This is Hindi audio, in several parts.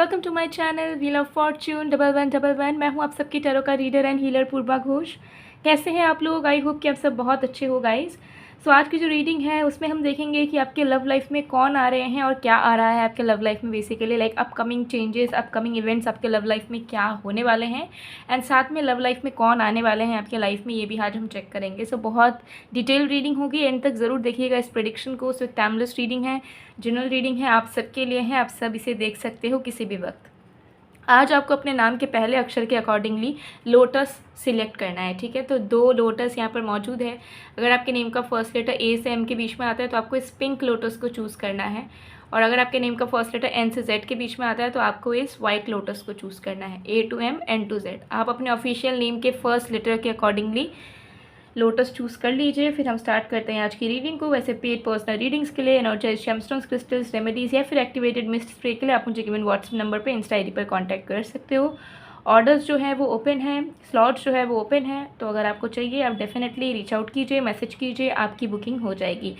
Welcome to my channel wheel of fortune 1111। मैं हूं आप सबकी टैरो का reader and healer Purva Ghosh. कैसे हैं आप लोग? आई होप कि आप सब बहुत अच्छे हो गाइस। सो आज की जो रीडिंग है उसमें हम देखेंगे कि आपके लव लाइफ में कौन आ रहे हैं और क्या आ रहा है आपके लव लाइफ में, basically like upcoming changes, upcoming events आपके लव लाइफ में क्या होने वाले हैं, एंड साथ में लव लाइफ में कौन आने वाले हैं आपके लाइफ में, ये भी आज हम चेक करेंगे। सो बहुत डिटेल रीडिंग होगी, एंड तक ज़रूर देखिएगा इस प्रेडिक्शन को। सो टाइमलेस रीडिंग है, जनरल रीडिंग है, आप सबके लिए है, आप सब इसे देख सकते हो किसी भी वक्त। आज आपको अपने नाम के पहले अक्षर के अकॉर्डिंगली लोटस सिलेक्ट करना है, ठीक है। तो 2 लोटस यहाँ पर मौजूद है। अगर आपके नेम का फर्स्ट लेटर ए से एम के बीच में आता है तो आपको इस पिंक लोटस को चूज़ करना है, और अगर आपके नेम का फर्स्ट लेटर एन से जेड के बीच में आता है तो आपको इस वाइट लोटस को चूज़ करना है, A to M N to Z. आप अपने ऑफिशियल नेम के फर्स्ट लेटर के अकॉर्डिंगली लोटस चूज़ कर लीजिए। फिर हम स्टार्ट करते हैं आज की रीडिंग को। वैसे पेड पर्सनल रीडिंग्स के लिए, एनर्जाइज जेमस्टोन्स, क्रिस्टल्स, रेमेडीज़ या फिर एक्टिवेटेड मिस्ट स्प्रे के लिए आप मुझे गिवन व्हाट्सएप नंबर पे, इंस्टा आईडी पर कांटेक्ट कर सकते हो। ऑर्डर्स जो है वो ओपन है, स्लॉट्स जो है वो ओपन है, तो अगर आपको चाहिए आप डेफिनेटली रीच आउट कीजिए, मैसेज कीजिए, आपकी बुकिंग हो जाएगी।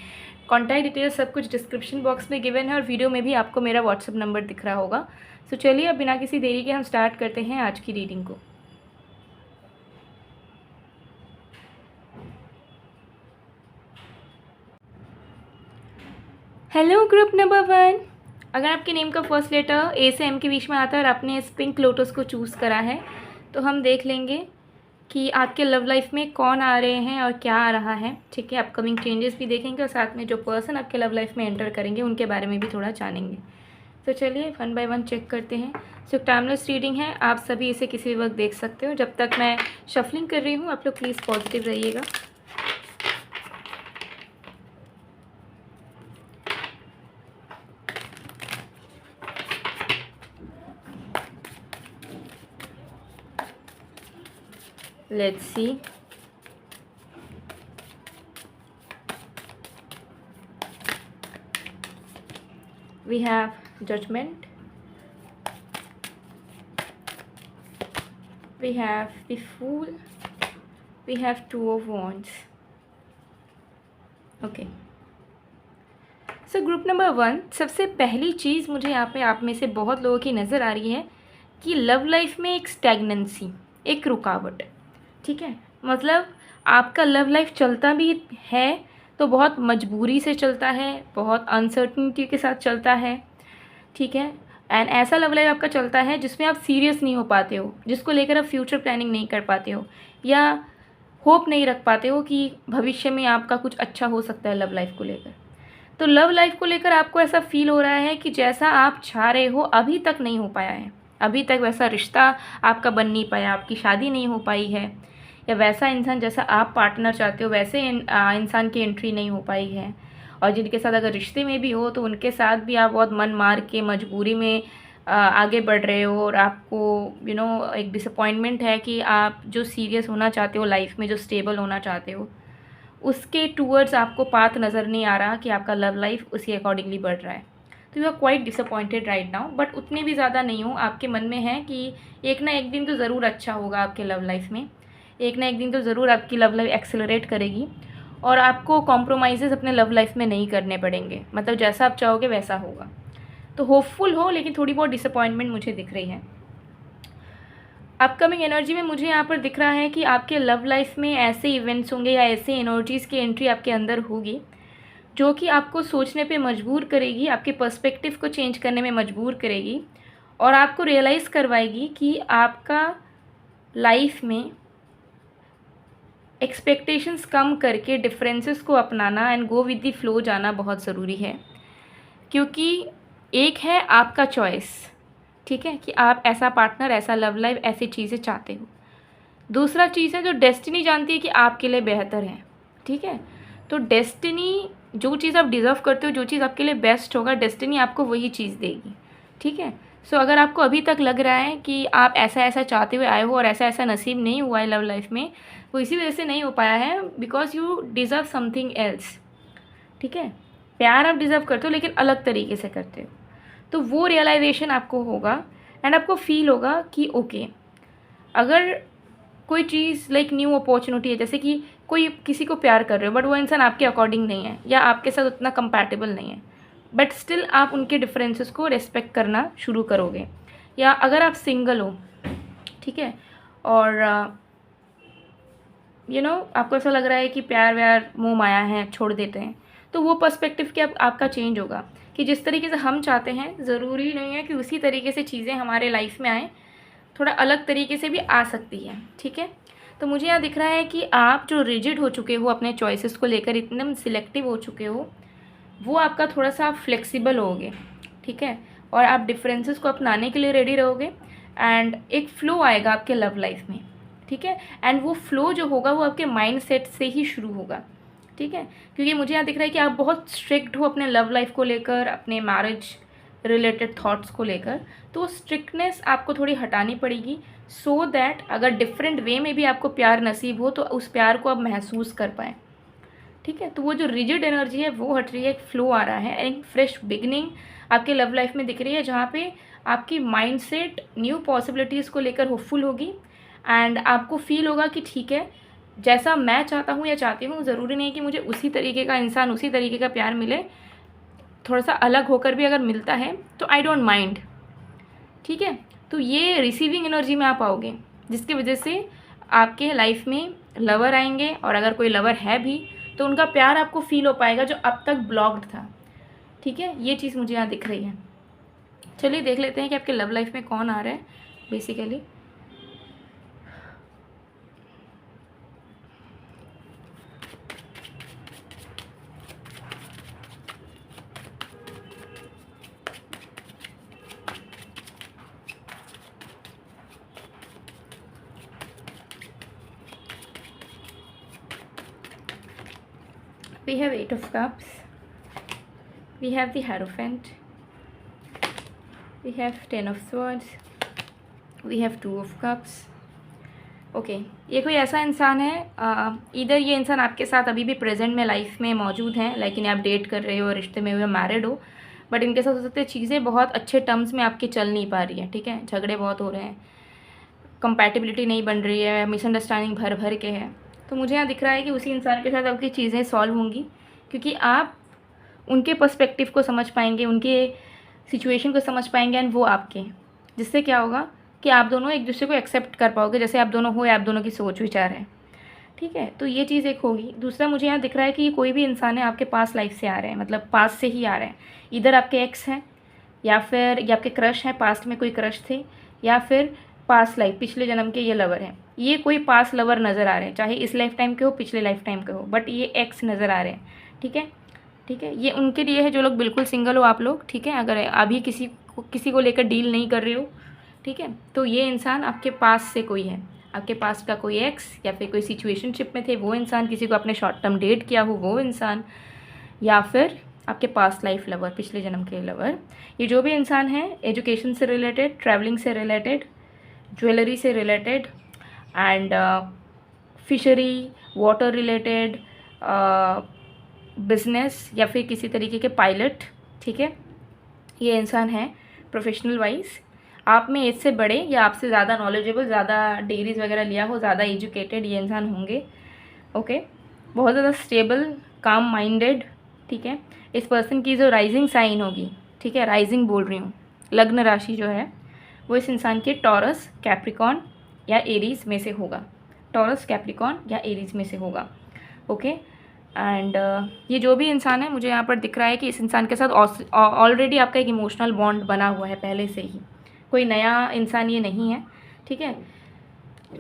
कॉन्टैक्ट डिटेल्स सब कुछ डिस्क्रिप्शन बॉक्स में गिवन है और वीडियो में भी आपको मेरा व्हाट्सएप नंबर दिख रहा होगा। सो चलिए अब बिना किसी देरी के हम स्टार्ट करते हैं आज की रीडिंग को। Hello group number 1। अगर आपके नेम का फर्स्ट लेटर ए से एम के बीच में आता है और आपने इस पिंक लोटस को चूज़ करा है तो हम देख लेंगे कि आपके लव लाइफ में कौन आ रहे हैं और क्या आ रहा है, ठीक है। अपकमिंग चेंजेस भी देखेंगे और साथ में जो पर्सन आपके लव लाइफ में एंटर करेंगे उनके बारे में भी थोड़ा जानेंगे। तो चलिए 1 बाय 1 चेक करते हैं। सो टाइमलेस रीडिंग है, आप सभी इसे किसी भी वक्त देख सकते हो। जब तक मैं शफलिंग कर रही हूँ आप लोग प्लीज़ पॉजिटिव रहिएगा। Let's see. We have Judgment. We have the Fool. We have 2 of Wands. Okay. So group number 1, सबसे पहली चीज़ मुझे यहाँ पे आप में से बहुत लोगों की नज़र आ रही है कि लव लाइफ में एक स्टैग्नेंसी, एक रुकावट, ठीक है। मतलब आपका लव लाइफ चलता भी है तो बहुत मजबूरी से चलता है, बहुत अनसर्टिनिटी के साथ चलता है, ठीक है। एंड ऐसा लव लाइफ आपका चलता है जिसमें आप सीरियस नहीं हो पाते हो, जिसको लेकर आप फ्यूचर प्लानिंग नहीं कर पाते हो या होप नहीं रख पाते हो कि भविष्य में आपका कुछ अच्छा हो सकता है लव लाइफ को लेकर। तो लव लाइफ को लेकर आपको ऐसा फील हो रहा है कि जैसा आप चाह रहे हो अभी तक नहीं हो पाया है, अभी तक वैसा रिश्ता आपका बन नहीं पाया, आपकी शादी नहीं हो पाई है, या वैसा इंसान जैसा आप पार्टनर चाहते हो वैसे इंसान की एंट्री नहीं हो पाई है। और जिनके साथ अगर रिश्ते में भी हो तो उनके साथ भी आप बहुत मन मार के मजबूरी में आगे बढ़ रहे हो, और आपको एक डिसअपॉइंटमेंट है कि आप जो सीरियस होना चाहते हो लाइफ में, जो स्टेबल होना चाहते हो, उसके टूवर्ड्स आपको पाथ नज़र नहीं आ रहा कि आपका लव लाइफ उसी अकॉर्डिंगली बढ़ रहा है। तो you are quite disappointed right now, but उतने भी ज़्यादा नहीं हो। आपके मन में है कि एक ना एक दिन तो ज़रूर अच्छा होगा आपके लव लाइफ में, एक ना एक दिन तो ज़रूर आपकी लव लाइफ एक्सेलरेट करेगी और आपको कॉम्प्रोमाइज़ेस अपने लव लाइफ में नहीं करने पड़ेंगे। मतलब जैसा आप चाहोगे वैसा होगा। तो होपफुल हो, लेकिन थोड़ी बहुत डिसअपॉइंटमेंट मुझे दिख रही है। अपकमिंग एनर्जी में मुझे यहाँ पर दिख रहा है कि आपके लव लाइफ में ऐसे इवेंट्स होंगे या ऐसे एनर्जीज़ की एंट्री आपके अंदर होगी जो कि आपको सोचने पे मजबूर करेगी, आपके पर्सपेक्टिव को चेंज करने में मजबूर करेगी और आपको रियलाइज़ करवाएगी कि आपका लाइफ में एक्सपेक्टेशंस कम करके डिफरेंसेस को अपनाना and go with the flow जाना बहुत ज़रूरी है। क्योंकि एक है आपका चॉइस, ठीक है, कि आप ऐसा पार्टनर, ऐसा लव लाइफ, ऐसी चीज़ें चाहते हो। दूसरा चीज़ है जो डेस्टिनी जानती है कि आपके लिए बेहतर है, ठीक है। तो डेस्टिनी, जो चीज़ आप डिज़र्व करते हो, जो चीज़ आपके लिए बेस्ट होगा, डेस्टिनी आपको वही चीज़ देगी, ठीक है। सो अगर आपको अभी तक लग रहा है कि आप ऐसा ऐसा चाहते हुए आए हो और ऐसा ऐसा नसीब नहीं हुआ है लव लाइफ में, वो इसी वजह से नहीं हो पाया है because you deserve something else, ठीक है। प्यार आप डिज़र्व करते हो लेकिन अलग तरीके से करते हो। तो वो रियलाइजेशन आपको होगा एंड आपको फील होगा कि ओके, अगर कोई चीज़ लाइक न्यू अपॉर्चुनिटी है, जैसे कि कोई किसी को प्यार कर रहे हो बट वो इंसान आपके अकॉर्डिंग नहीं है या आपके साथ उतना कंपैटिबल नहीं है, बट स्टिल आप उनके डिफरेंसेस को रेस्पेक्ट करना शुरू करोगे। या अगर आप सिंगल हो, ठीक है, और आपको ऐसा लग रहा है कि प्यार व्यार मोह माया है, छोड़ देते हैं, तो वो पर्सपेक्टिव क्या आपका चेंज होगा कि जिस तरीके से हम चाहते हैं ज़रूरी नहीं है कि उसी तरीके से चीज़ें हमारे लाइफ में आएँ, थोड़ा अलग तरीके से भी आ सकती है, ठीक है। तो मुझे यहाँ दिख रहा है कि आप जो रिजिड हो चुके हो अपने चॉइसेस को लेकर, एकदम सिलेक्टिव हो चुके हो, वो आपका थोड़ा सा आप फ्लेक्सिबल होगे, ठीक है, और आप डिफरेंसेस को अपनाने के लिए रेडी रहोगे, एंड एक फ़्लो आएगा आपके लव लाइफ में, ठीक है। एंड वो फ़्लो जो होगा वो आपके माइंड सेट से ही शुरू होगा, ठीक है, क्योंकि मुझे यहाँ दिख रहा है कि आप बहुत स्ट्रिक्ट हो अपने लव लाइफ को लेकर, अपने मैरिज रिलेटेड थॉट्स को लेकर। तो वो स्ट्रिक्टनेस आपको थोड़ी हटानी पड़ेगी, सो दैट अगर डिफरेंट वे में भी आपको प्यार नसीब हो तो उस प्यार को आप महसूस कर पाएँ, ठीक है। तो वो जो रिजिड एनर्जी है वो हट रही है, एक फ़्लो आ रहा है, एक फ्रेश बिगनिंग आपके लव लाइफ में दिख रही है, जहाँ पे आपकी माइंडसेट न्यू पॉसिबिलिटीज़ को लेकर होपफुल होगी, एंड आपको फील होगा कि ठीक है, जैसा मैं चाहता हूँ या चाहती हूँ, ज़रूरी नहीं कि मुझे उसी तरीके का इंसान, उसी तरीके का प्यार मिले, थोड़ा सा अलग होकर भी अगर मिलता है तो आई डोंट माइंड, ठीक है। तो ये रिसीविंग एनर्जी में आप आओगे, जिसकी वजह से आपके लाइफ में लवर आएंगे, और अगर कोई लवर है भी तो उनका प्यार आपको फील हो पाएगा जो अब तक ब्लॉक्ड था, ठीक है। ये चीज़ मुझे यहाँ दिख रही है। चलिए देख लेते हैं कि आपके लव लाइफ में कौन आ रहा है basically. We have 8 of Cups, we have the Hierophant, we have 10 of Swords, we have 2 of Cups. Okay, ये कोई ऐसा इंसान है, इधर ये इंसान आपके साथ अभी भी प्रेजेंट में लाइफ में मौजूद हैं, लेकिन आप डेट कर रहे हो, रिश्ते में हो, मैरिड हो, बट इनके साथ हो सकते हैं चीज़ें बहुत अच्छे टर्म्स में आपकी चल नहीं पा रही है, ठीक है, झगड़े बहुत हो रहे हैं, कंपैटिबिलिटी नहीं बन रही है, मिसअंडरस्टैंडिंग भर भर के है। तो मुझे यहाँ दिख रहा है कि उसी इंसान के साथ आपकी चीज़ें सॉल्व होंगी, क्योंकि आप उनके पर्सपेक्टिव को समझ पाएंगे, उनके सिचुएशन को समझ पाएंगे, एंड वो आपके, जिससे क्या होगा कि आप दोनों एक दूसरे को एक्सेप्ट कर पाओगे, जैसे आप दोनों हो या आप दोनों की सोच विचार है, ठीक है। तो ये चीज़ एक होगी। दूसरा मुझे यहाँ दिख रहा है कि ये कोई भी इंसान है आपके पास लाइफ से आ रहे हैं, मतलब पास से ही आ रहे हैं, इधर आपके एक्स हैं, या फिर ये आपके क्रश हैं, पास्ट में कोई क्रश थे, या फिर पास लाइफ पिछले जन्म के ये लवर हैं। ये कोई पास लवर नज़र आ रहे हैं, चाहे इस लाइफ टाइम के हो, पिछले लाइफ टाइम के हो, बट ये एक्स नज़र आ रहे हैं, ठीक है, ठीक है। ये उनके लिए है जो लोग बिल्कुल सिंगल हो आप लोग, ठीक है, अगर अभी किसी को लेकर डील नहीं कर रहे हो, ठीक है, तो ये इंसान आपके पास से कोई है, आपके पास का कोई एक्स, या फिर कोई सिचुएशनशिप में थे वो इंसान, किसी को आपने शॉर्ट टर्म डेट किया हो वो इंसान, या फिर आपके पास लाइफ लवर, पिछले जन्म के लवर। ये जो भी इंसान है, एजुकेशन से रिलेटेड, ट्रैवलिंग से रिलेटेड, ज्वेलरी से related, and fishery, water related, business, या फिर किसी तरीके के पायलट, ठीक है, ये इंसान है प्रोफेशनल वाइज, आप में एज से बड़े या आपसे ज़्यादा नॉलेजेबल, ज़्यादा डिग्रीज वगैरह लिया हो, ज़्यादा एजुकेटेड ये इंसान होंगे, ओके, बहुत ज़्यादा स्टेबल, काम माइंडेड, ठीक है। इस पर्सन की जो राइजिंग साइन होगी, ठीक है, राइजिंग बोल रही हूँ, लग्न राशि जो है वो इस इंसान के टॉरस, कैप्रिकॉन या एरीज में से होगा, टॉरस, कैप्रिकॉन या एरीज में से होगा, ओके। एंड ये जो भी इंसान है, मुझे यहाँ पर दिख रहा है कि इस इंसान के साथ ऑलरेडी आपका एक इमोशनल बॉन्ड बना हुआ है पहले से ही, कोई नया इंसान ये नहीं है, ठीक है।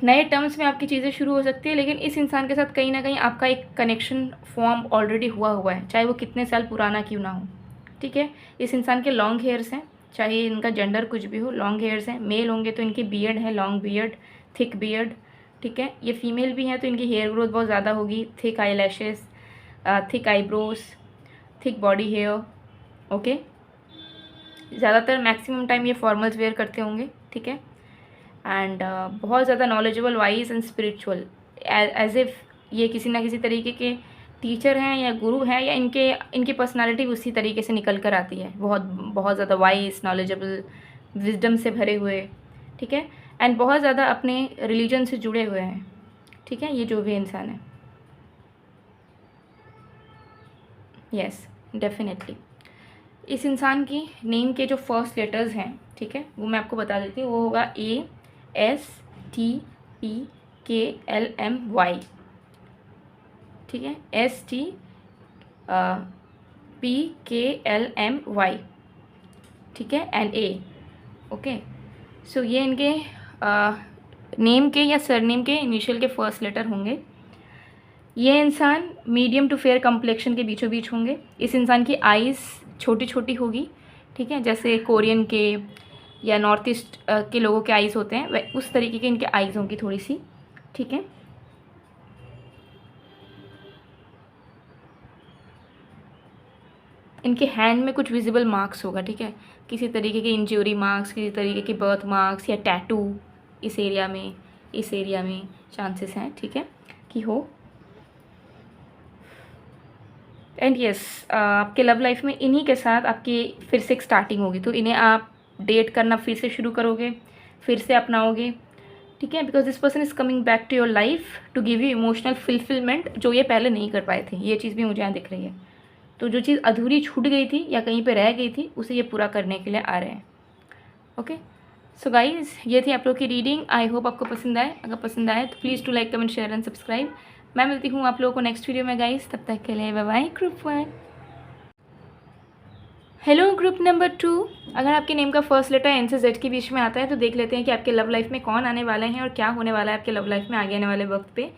नए टर्म्स में आपकी चीज़ें शुरू हो सकती है, लेकिन इस इंसान के साथ कहीं ना कहीं आपका एक कनेक्शन फॉर्म ऑलरेडी हुआ है, चाहे वो कितने साल पुराना क्यों ना हो, ठीक है। इस इंसान के लॉन्ग हेयर्स हैं, चाहे इनका जेंडर कुछ भी हो, लॉन्ग हेयर्स हैं, मेल होंगे तो इनकी बियर्ड है, लॉन्ग बियर्ड, थिक बियर्ड, ठीक है। ये फीमेल भी हैं तो इनकी हेयर ग्रोथ बहुत ज़्यादा होगी, thick eyelashes, thick eyebrows, thick body hair, okay. ज़्यादातर मैक्सिमम टाइम ये फॉर्मल्स वेयर करते होंगे, ठीक है। एंड बहुत ज़्यादा knowledgeable, wise and spiritual, as if ये किसी ना किसी तरीके के टीचर हैं या गुरु हैं, या इनकी पर्सनालिटी उसी तरीके से निकल कर आती है, बहुत ज़्यादा वाइज, नॉलेजेबल, विजडम से भरे हुए, ठीक है, एंड बहुत ज़्यादा अपने रिलीजन से जुड़े हुए हैं, ठीक है, ये जो भी इंसान है, यस डेफिनेटली। इस इंसान की नेम के जो फर्स्ट लेटर्स हैं, ठीक है, वो मैं आपको बता देती हूँ। वो होगा ASTPKLMY, ठीक है, STPKLMY, ठीक है, NA। ओके, सो ये इनके नेम के या सरनेम के इनिशियल के फर्स्ट लेटर होंगे। ये इंसान मीडियम टू फेयर कम्प्लेक्शन के बीचों बीच होंगे। इस इंसान की आइज़ छोटी छोटी होगी, ठीक है, जैसे कोरियन के या नॉर्थ ईस्ट के लोगों के आइज़ होते हैं, वह उस तरीके के इनके आइज़ होंगी थोड़ी सी, ठीक है। इनके हैंड में कुछ विजिबल मार्क्स होगा, ठीक है, किसी तरीके के इंजरी मार्क्स, किसी तरीके के बर्थ मार्क्स या टैटू इस एरिया में चांसेस हैं, ठीक है, कि हो। एंड यस, आपके लव लाइफ में इन्हीं के साथ आपकी फिर से एक स्टार्टिंग होगी, तो इन्हें आप डेट करना फिर से शुरू करोगे, फिर से अपनाओगे, ठीक है, because this person is coming back to your life to give you emotional fulfilment, जो ये पहले नहीं कर पाए थे। ये चीज़ भी मुझे यहाँ दिख रही है। तो जो चीज़ अधूरी छूट गई थी या कहीं पे रह गई थी, उसे ये पूरा करने के लिए आ रहे हैं। ओके, सो गाइज, ये थी आप लोग की रीडिंग। आई होप आपको पसंद आए। अगर पसंद आए तो please to like, comment, share and subscribe. मैं मिलती हूँ आप लोगों को नेक्स्ट वीडियो में गाइज, तब तक के लिए bye bye group 1। Hello group number 2, अगर आपके नेम का फर्स्ट लेटर एन से जेड के बीच में आता है तो देख लेते हैं कि आपके लव लाइफ में कौन आने वाले हैं और क्या होने वाला है आपके लव लाइफ में आगे आने वाले वक्त पे।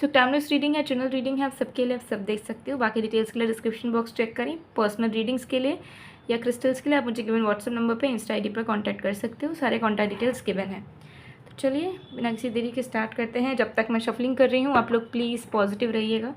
सो टाइमलेस रीडिंग है, जनरल रीडिंग है, आप सबके लिए आप सब देख सकते हो। बाकी डिटेल्स के लिए डिस्क्रिप्शन बॉक्स चेक करें। पर्सनल रीडिंग्स के लिए या क्रिस्टल्स के लिए आप मुझे गिवन व्हाट्सएप नंबर पर, इंस्टा ID पर कॉन्टैक्ट कर सकते हो। सारे कॉन्टैक्ट डिटेल्स गिवन है। तो चलिए बिना किसी देरी के स्टार्ट करते हैं। जब तक मैं शफलिंग कर रही हूँ आप लोग प्लीज़ पॉजिटिव रहिएगा।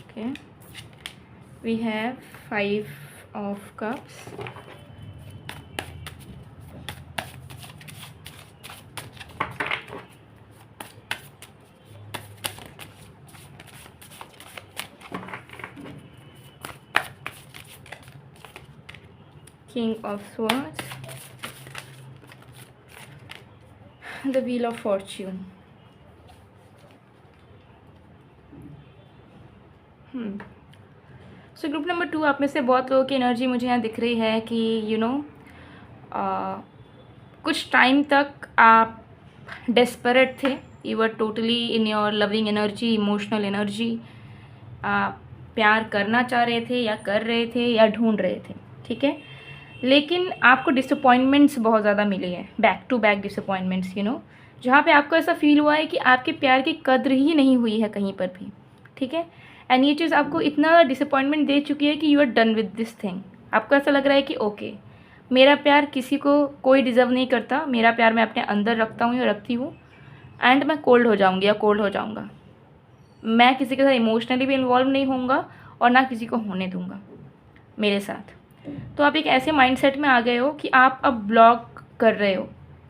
Okay, we have 5 of cups, King of Swords, the Wheel of Fortune. So group number 2, आप में से बहुत लोगों की एनर्जी मुझे यहाँ दिख रही है कि यू नो कुछ टाइम तक आप डेस्परेट थे। You were totally in your loving energy, emotional energy. आप प्यार करना चाह रहे थे या कर रहे थे या ढूंढ रहे थे, ठीक है, लेकिन आपको डिसअपॉइंटमेंट्स बहुत ज़्यादा मिली है, बैक टू बैक डिसअपॉइंटमेंट्स, जहाँ पे आपको ऐसा फील हुआ है कि आपके प्यार की कद्र ही नहीं हुई है कहीं पर भी, ठीक है। एंड ये चीज़ आपको इतना डिसअपॉइंटमेंट दे चुकी है कि you are done with this thing. आपको ऐसा लग रहा है कि ओके, मेरा प्यार किसी को कोई डिज़र्व नहीं करता, मेरा प्यार मैं अपने अंदर रखता हूँ या रखती हूँ, एंड मैं कोल्ड हो जाऊँगी या कोल्ड हो जाऊँगा। मैं किसी के साथ इमोशनली भी इन्वॉल्व नहीं होऊंगा और ना किसी को होने दूंगा मेरे साथ। तो आप एक ऐसे माइंडसेट में आ गए हो कि आप अब ब्लॉक कर रहे हो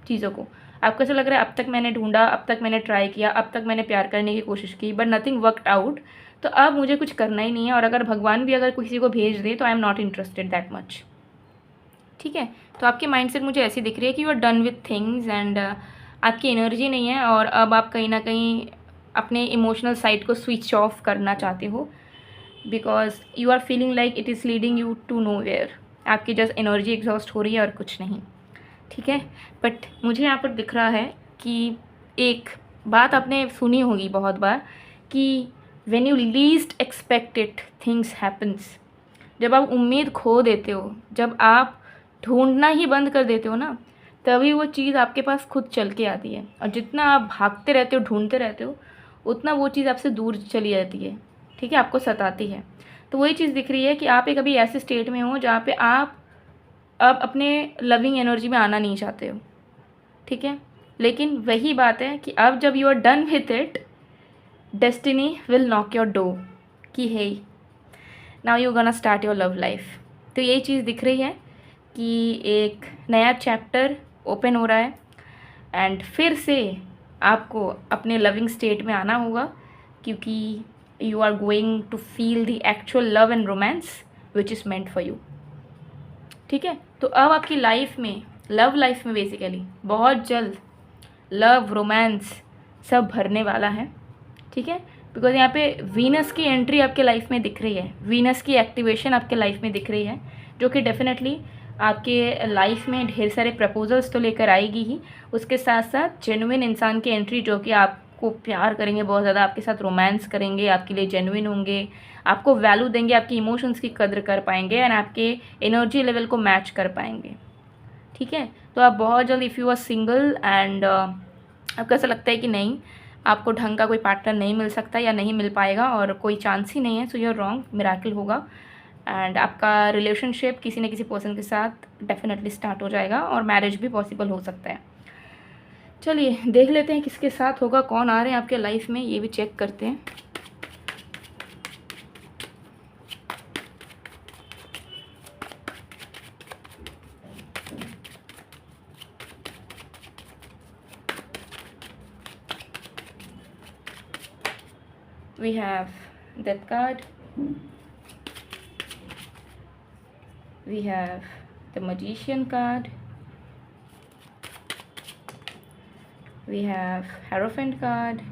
चीज़ों को। आपको ऐसा लग रहा है अब तक मैंने ढूंढा, अब तक मैंने ट्राई किया, अब तक मैंने प्यार करने की कोशिश की, बट नथिंग वर्कड आउट। तो अब मुझे कुछ करना ही नहीं है, और अगर भगवान भी अगर किसी को भेज दे तो I am not interested that much, ठीक है। तो आपकी माइंडसेट मुझे ऐसी दिख रही है कि you are done with things and आपकी एनर्जी नहीं है, और अब आप कहीं ना कहीं अपने इमोशनल साइड को स्विच ऑफ करना चाहते हो, because you are feeling like it is leading you to nowhere. आपकी जस्ट एनर्जी एग्जॉस्ट हो रही है और कुछ नहीं, ठीक है। बट मुझे यहाँ पर दिख रहा है कि एक बात आपने सुनी होगी बहुत बार कि when you least expect it things happens. जब आप उम्मीद खो देते हो, जब आप ढूंढना ही बंद कर देते हो ना, तभी वो चीज़ आपके पास खुद चल के आती है। और जितना आप भागते रहते हो, ढूंढते रहते हो, उतना वो चीज़ आपसे दूर चली जाती है, ठीक है, आपको सताती है। तो वही चीज़ दिख रही है कि आप एक अभी ऐसे स्टेट में हो जहाँ पे आप अब अपने लविंग एनर्जी में आना नहीं चाहते हो, ठीक है। लेकिन वही बात है कि अब जब you are done with it, destiny will knock your door कि hey now you gonna start your love life. तो यही चीज़ दिख रही है कि एक नया चैप्टर ओपन हो रहा है एंड फिर से आपको अपने लविंग स्टेट में आना होगा, क्योंकि you are going to feel the actual love and romance which is meant for you. ठीक है, तो अब आपकी लाइफ में, लव लाइफ में बेसिकली बहुत जल्द लव रोमांस सब भरने वाला है। ठीक है, बिकॉज यहाँ पे वीनस की एंट्री आपके लाइफ में दिख रही है, वीनस की एक्टिवेशन आपके लाइफ में दिख रही है, जो कि डेफिनेटली आपके लाइफ में ढेर सारे प्रपोजल्स तो लेकर आएगी ही, उसके साथ साथ जेन्युइन इंसान की एंट्री जो कि आपको प्यार करेंगे बहुत ज़्यादा, आपके साथ रोमांस करेंगे, आपके लिए जेन्युइन होंगे, आपको वैल्यू देंगे, आपकी इमोशंस की कद्र कर पाएंगे एंड आपके एनर्जी लेवल को मैच कर पाएंगे। ठीक है, तो आप बहुत जल्द, if you are single and आपको ऐसा लगता है कि नहीं, आपको ढंग का कोई पार्टनर नहीं मिल सकता या नहीं मिल पाएगा और कोई चांस ही नहीं है, so you are wrong, miracle होगा एंड आपका रिलेशनशिप किसी न किसी पर्सन के साथ डेफिनेटली स्टार्ट हो जाएगा और मैरिज भी पॉसिबल हो सकता है। चलिए देख लेते हैं किसके साथ होगा, कौन आ रहे हैं आपके लाइफ में, ये भी चेक करते हैं। We have Death card, we have the Magician card, we have Hierophant card,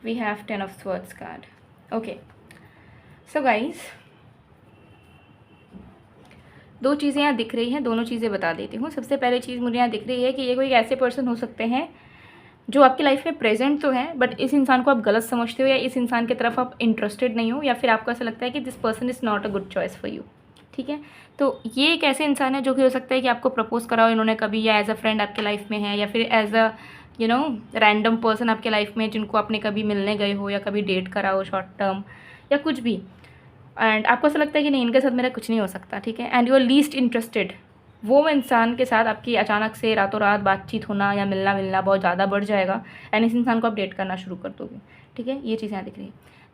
we have Ten of Swords card. Okay, so guys, दो चीज़ें यहाँ दिख रही हैं, दोनों चीज़ें बता देती हूँ। सबसे पहले चीज़ मुझे यहाँ दिख रही है कि ये कोई ऐसे पर्सन हो सकते हैं जो आपकी लाइफ में प्रेजेंट तो है, बट इस इंसान को आप गलत समझते हो या इस इंसान की तरफ आप इंटरेस्टेड नहीं हो, या फिर आपको ऐसा लगता है कि this person is not a good choice for you. ठीक है, तो ये एक ऐसे इंसान है जो कि हो सकता है कि आपको प्रपोज करा हो इन्होंने कभी, या एज अ फ्रेंड आपके लाइफ में है, या फिर एज अ रैंडम पर्सन आपके लाइफ में जिनको आपने कभी मिलने गए हो या कभी डेट करा हो शॉर्ट टर्म या कुछ भी, एंड आपको ऐसा लगता है कि नहीं, इनके साथ मेरा कुछ नहीं हो सकता। ठीक है, and you are least interested, वो इंसान के साथ आपकी अचानक से रातों रात बातचीत होना या मिलना बहुत ज़्यादा बढ़ जाएगा एंड इस इंसान को आप डेट करना शुरू कर दोगे। ठीक है, ये चीज़ यहाँ दिख रही है।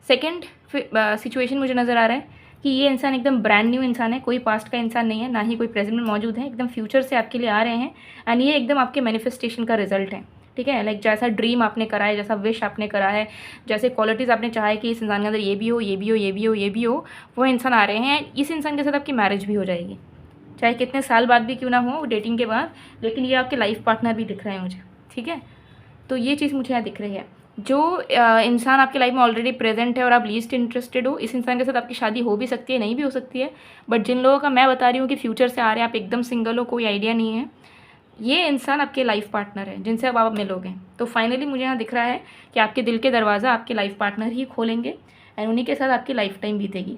सेकेंड सिचुएशन मुझे नज़र आ रहा है कि ये इंसान एकदम ब्रांड न्यू इंसान है, कोई पास्ट का इंसान नहीं है, ना ही कोई प्रेजेंट में मौजूद है, एकदम फ्यूचर से आपके लिए आ रहे हैं एंड ये एकदम आपके मैनिफेस्टेशन का रिजल्ट है। ठीक है, लाइक जैसा ड्रीम आपने करा है, जैसा विश आपने करा है, जैसे क्वालिटीज़ आपने चाहा है कि इस इंसान के अंदर ये भी हो, ये भी हो, ये भी हो, ये भी हो, वो इंसान आ रहे हैं। इस इंसान के साथ आपकी मैरिज भी हो जाएगी, चाहे कितने साल बाद भी क्यों ना हो डेटिंग के बाद, लेकिन ये आपके लाइफ पार्टनर भी दिख रहे हैं मुझे। ठीक है, तो ये चीज़ मुझे यहाँ दिख रही है। जो इंसान आपकी लाइफ में ऑलरेडी प्रेजेंट है और आप लीस्ट इंटरेस्टेड हो, इस इंसान के साथ आपकी शादी हो भी सकती है, नहीं भी हो सकती है, बट जिन लोगों का मैं बता रही हूँ कि फ्यूचर से आ रहे हैं, आप एकदम सिंगल हो, कोई आइडिया नहीं है, ये इंसान आपके लाइफ पार्टनर है जिनसे अब आप मिलोगे। तो फाइनली मुझे यहाँ दिख रहा है कि आपके दिल के दरवाज़ा आपके लाइफ पार्टनर ही खोलेंगे एंड उन्हीं के साथ आपकी लाइफ टाइम बीतेगी।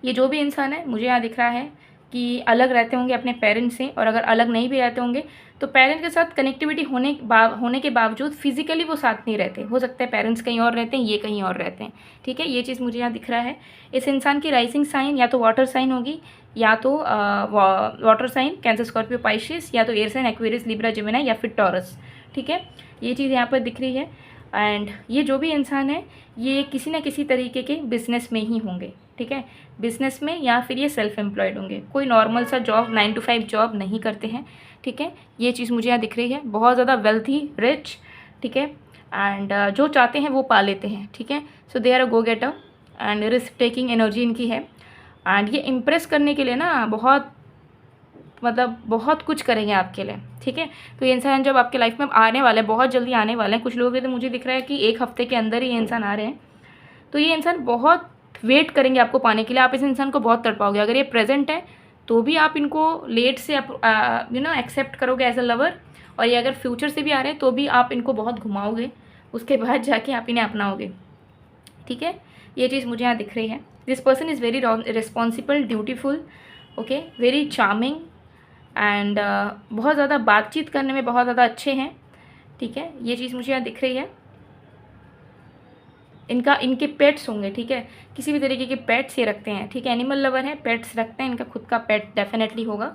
ये जो भी इंसान है, मुझे यहाँ दिख रहा है कि अलग रहते होंगे अपने पेरेंट्स से, और अगर अलग नहीं भी रहते होंगे तो पेरेंट्स के साथ कनेक्टिविटी होने के बावजूद फिजिकली वो साथ नहीं रहते। हो सकता है पेरेंट्स कहीं और रहते हैं, ये कहीं और रहते हैं। ठीक है, ये चीज़ मुझे यहाँ दिख रहा है। इस इंसान की राइजिंग साइन या तो वाटर साइन होगी, या तो water sign Cancer, Scorpio, Pisces, या तो air sign Aquarius, Libra, Gemini, या फिर टॉरस। ठीक है, ये चीज़ यहाँ पर दिख रही है। एंड ये जो भी इंसान है, ये किसी न किसी तरीके के बिजनेस में ही होंगे। ठीक है, बिजनेस में, या फिर ये सेल्फ एम्प्लॉयड होंगे, कोई नॉर्मल सा जॉब 9 to 5 जॉब नहीं करते हैं। ठीक है, ये चीज़ मुझे यहाँ दिख रही है। बहुत ज़्यादा वेल्थी, रिच, ठीक है, एंड जो चाहते हैं वो पा लेते हैं। ठीक है, so they are a go getter and risk taking energy इनकी है। एंड ये इम्प्रेस करने के लिए ना बहुत कुछ करेंगे आपके लिए। ठीक है, तो ये इंसान जब आपके लाइफ में आने वाले हैं, बहुत जल्दी आने वाले हैं, कुछ लोगों के तो मुझे दिख रहा है कि 1 हफ्ते के अंदर ही ये इंसान आ रहे हैं। तो ये इंसान बहुत वेट करेंगे आपको पाने के लिए, आप इस इंसान को बहुत तड़पाओगे। अगर ये प्रेजेंट है तो भी आप इनको लेट से एक्सेप्ट करोगे एज अ लवर, और ये अगर फ्यूचर से भी आ रहे हैं तो भी आप इनको बहुत घुमाओगे, उसके बाद जाके आप इन्हें अपनाओगे। ठीक है, ये चीज़ मुझे यहाँ दिख रही है। This person is very responsible, dutiful, okay, very charming and बहुत ज़्यादा बातचीत करने में बहुत ज़्यादा अच्छे हैं। ठीक है, ये चीज़ मुझे यहाँ दिख रही है। इनके पेट्स होंगे। ठीक है, किसी भी तरीके के पेट्स ये रखते हैं। ठीक है, एनिमल लवर है, पेट्स रखते हैं, इनका खुद का पेट डेफिनेटली होगा।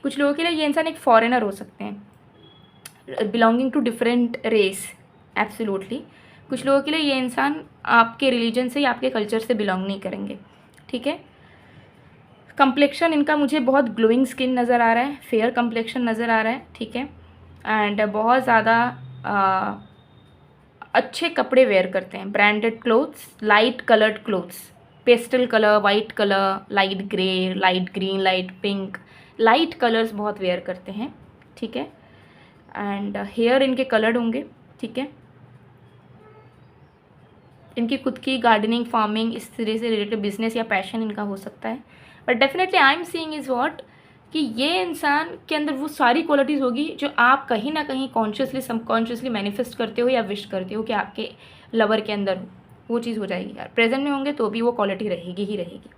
कुछ लोगों के लिए ये इंसान एक फॉरेनर हो सकते हैं, belonging to different race, absolutely. कुछ लोगों के लिए ये इंसान आपके रिलीजन से या आपके कल्चर से बिलोंग नहीं करेंगे, ठीक है। कंप्लेक्शन इनका मुझे बहुत ग्लोइंग स्किन नज़र आ रहा है, फेयर कंप्लेक्शन नज़र आ रहा है, ठीक है। एंड बहुत ज़्यादा अच्छे कपड़े वेयर करते हैं, branded clothes, light coloured clothes, pastel colour, white colour, light grey, light green, light pink, light colours बहुत वेयर करते हैं, ठीक है। एंड हेयर इनके कलर्ड होंगे, ठीक है। इनकी खुद की गार्डनिंग, फार्मिंग, इस तरह से रिलेटेड बिजनेस या पैशन इनका हो सकता है। But definitely I am seeing is what कि ये इंसान के अंदर वो सारी क्वालिटीज़ होगी जो आप कहीं ना कहीं कॉन्शियसली सबकॉन्शियसली मैनिफेस्ट करते हो या विश करते हो कि आपके लवर के अंदर हो, वो चीज़ हो जाएगी यार। प्रेजेंट में होंगे तो भी वो क्वालिटी रहेगी ही रहेगी,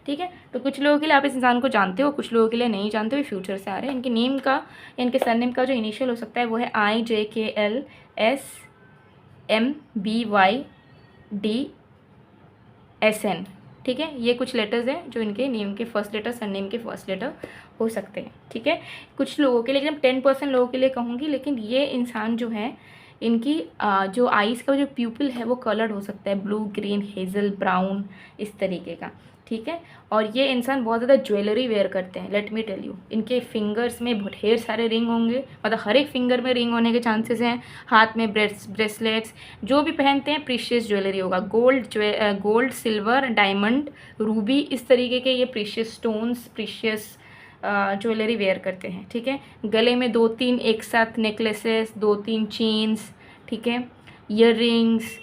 ठीक है। तो कुछ लोगों के लिए आप इस इंसान को जानते हो, कुछ लोगों के लिए नहीं जानते हो, फ्यूचर से आ रहे हैं। इनके नेम का, इनके सरनेम का जो इनिशियल हो सकता है वो है IJKLSMBYDSN, ठीक है। ये कुछ लेटर्स हैं जो इनके नेम के फर्स्ट लेटर, सरनेम के फर्स्ट लेटर हो सकते हैं, ठीक है। कुछ लोगों के लिए, एकदम 10% लोगों के लिए कहूँगी, लेकिन ये इंसान जो है इनकी जो आइज़ का जो प्यूपिल है वो कलर्ड हो सकता है, ब्लू, ग्रीन, हेज़ल, ब्राउन, इस तरीके का, ठीक है। और ये इंसान बहुत ज़्यादा ज्वेलरी वेयर करते हैं, लेट मी टेल यू। इनके फिंगर्स में ढेर सारे रिंग होंगे, मतलब हर एक फिंगर में रिंग होने के चांसेस हैं, हाथ में ब्रेसलेट्स, जो भी पहनते हैं प्रीशियस ज्वेलरी होगा, गोल्ड, सिल्वर, डायमंड, रूबी, इस तरीके के ये precious stones, precious jewellery wear करते हैं, ठीक है। गले में 2-3 एक साथ नेकलेसेस, 2-3 चेन्स, ठीक है, ईयर रिंग्स,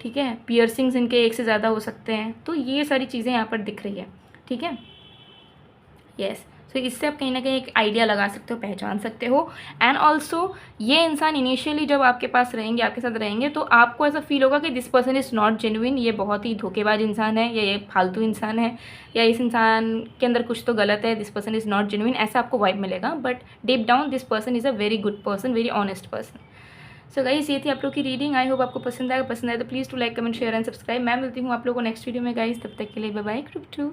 ठीक है, पियर्सिंग्स इनके एक से ज़्यादा हो सकते हैं। तो ये सारी चीज़ें यहाँ पर दिख रही है, ठीक है। यस, सो इससे आप कहीं ना कहीं एक आइडिया लगा सकते हो, पहचान सकते हो। एंड ऑल्सो ये इंसान इनिशियली जब आपके पास रहेंगे, आपके साथ रहेंगे, तो आपको ऐसा फील होगा कि this person is not genuine, ये बहुत ही धोखेबाज इंसान है, या ये फालतू इंसान है, या इस इंसान के अंदर कुछ तो गलत है, this person is not genuine, ऐसा आपको वाइब मिलेगा। But deep down this person is a very good person, very honest person. So guys, ये थी आप लोग की रीडिंग। आई होप आपको पसंद आए तो please to like, comment, share and subscribe. मैं मिलती हूँ आप लोगों को नेक्स्ट वीडियो में गाइस, तब तक के लिए बाय बाय, ग्रुप 2।